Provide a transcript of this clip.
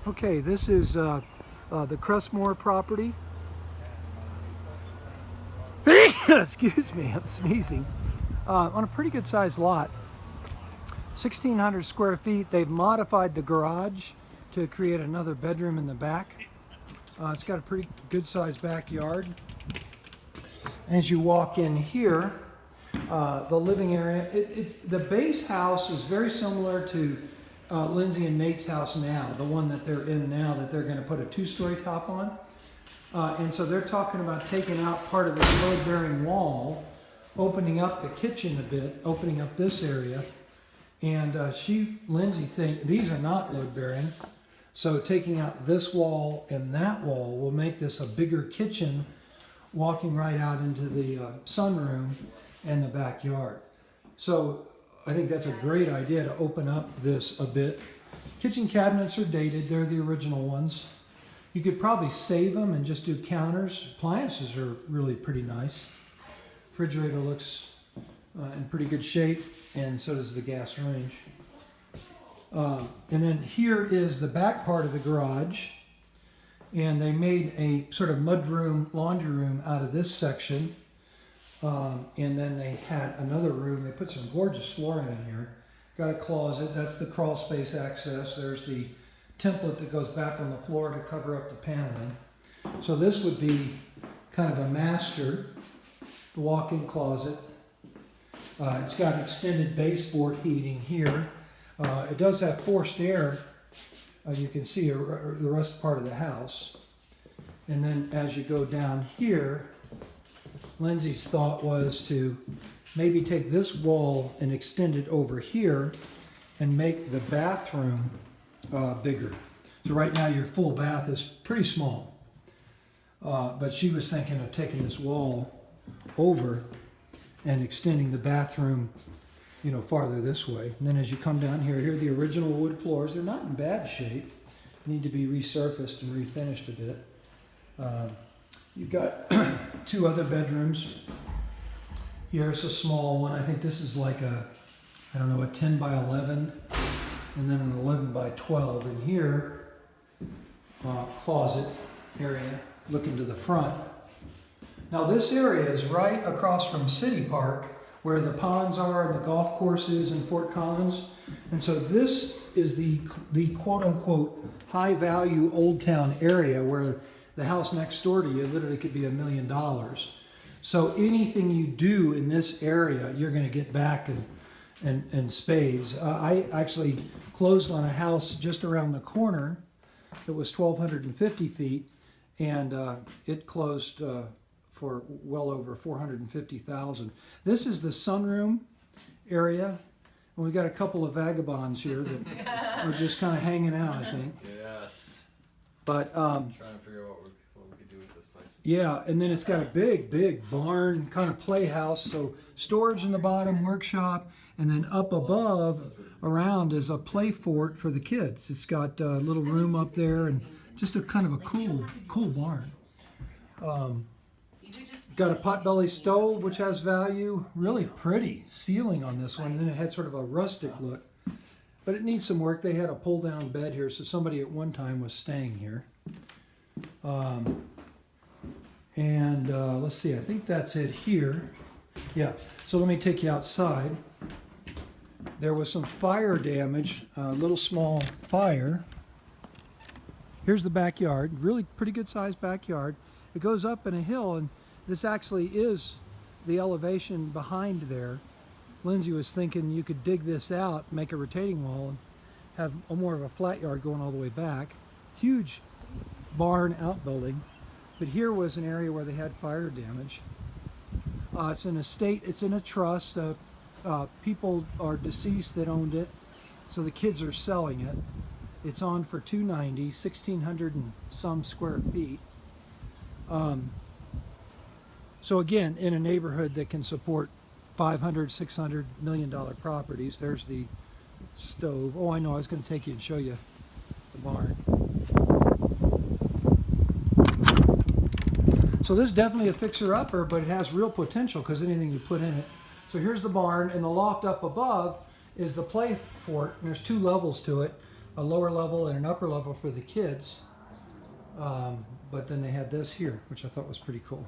Okay, this is the Crestmore property. Excuse me, I'm sneezing. On a pretty good sized lot, 1,600 square feet. They've modified the garage to create another bedroom in the back. It's got a pretty good sized backyard. As you walk in here, the living area, the base house is very similar to Lindsay and Nate's house now, the one that they're in now that they're going to put a two-story top on. And so they're talking about taking out part of this load-bearing wall, opening up the kitchen a bit, opening up this area. And Lindsay thinks these are not load-bearing. So taking out this wall and that wall will make this a bigger kitchen, walking right out into the sunroom and the backyard. So I think that's a great idea to open up this a bit. Kitchen cabinets are dated. They're the original ones. You could probably save them and just do counters. Appliances are really pretty nice. Refrigerator looks in pretty good shape, and so does the gas range. And then here is the back part of the garage. And they made a sort of mudroom, laundry room out of this section. And then they had another room. They put some gorgeous flooring in here. Got a closet. That's the crawl space access. There's the template that goes back on the floor to cover up the paneling. So this would be kind of a master, the walk-in closet. It's got extended baseboard heating here. It does have forced air. You can see the rest part of the house. And then as you go down here, Lindsay's thought was to maybe take this wall and extend it over here and make the bathroom bigger. So right now your full bath is pretty small. But she was thinking of taking this wall over and extending the bathroom, farther this way. And then as you come down here, here are the original wood floors. They're not in bad shape. Need to be resurfaced and refinished a bit. You've got two other bedrooms. Here's a small one. I think this is like a 10 by 11, and then an 11 by 12. And here, closet area, looking to the front. Now this area is right across from City Park, where the ponds are and the golf course is in Fort Collins. And so this is the quote-unquote high-value Old Town area where the house next door to you literally could be $1 million. So anything you do in this area, you're going to get back in spades. I actually closed on a house just around the corner that was 1,250 feet, and it closed for well over $450,000. This is the sunroom area, and we've got a couple of vagabonds here that are just kind of hanging out, I think. Yes. But trying to figure out what we could do with this place. Yeah, and then it's got a big barn kind of playhouse, so storage in the bottom, workshop, and then up above around is a play fort for the kids. It's got a little room up there and just a kind of a cool barn. Got a potbelly stove, which has value. Really pretty ceiling on this one, and then it had sort of a rustic look. But it needs some work. They had a pull-down bed here, so somebody at one time was staying here. Let's see, I think that's it here. Yeah, so let me take you outside. There was some fire damage, a little small fire. Here's the backyard, really pretty good sized backyard. It goes up in a hill, and this actually is the elevation behind there. Lindsay was thinking you could dig this out, make a retaining wall, and have more of a flat yard going all the way back. Huge barn outbuilding. But here was an area where they had fire damage. It's an estate, it's in a trust. People are deceased that owned it, so the kids are selling it. It's on for $290, 1,600 and some square feet. So again, in a neighborhood that can support $500, $600 million properties. There's the stove. Oh, I know, I was going to take you and show you the barn. So this is definitely a fixer-upper, but it has real potential because anything you put in it. So here's the barn, and the loft up above is the play fort. And there's two levels to it. a lower level and an upper level for the kids. But then they had this here, which I thought was pretty cool.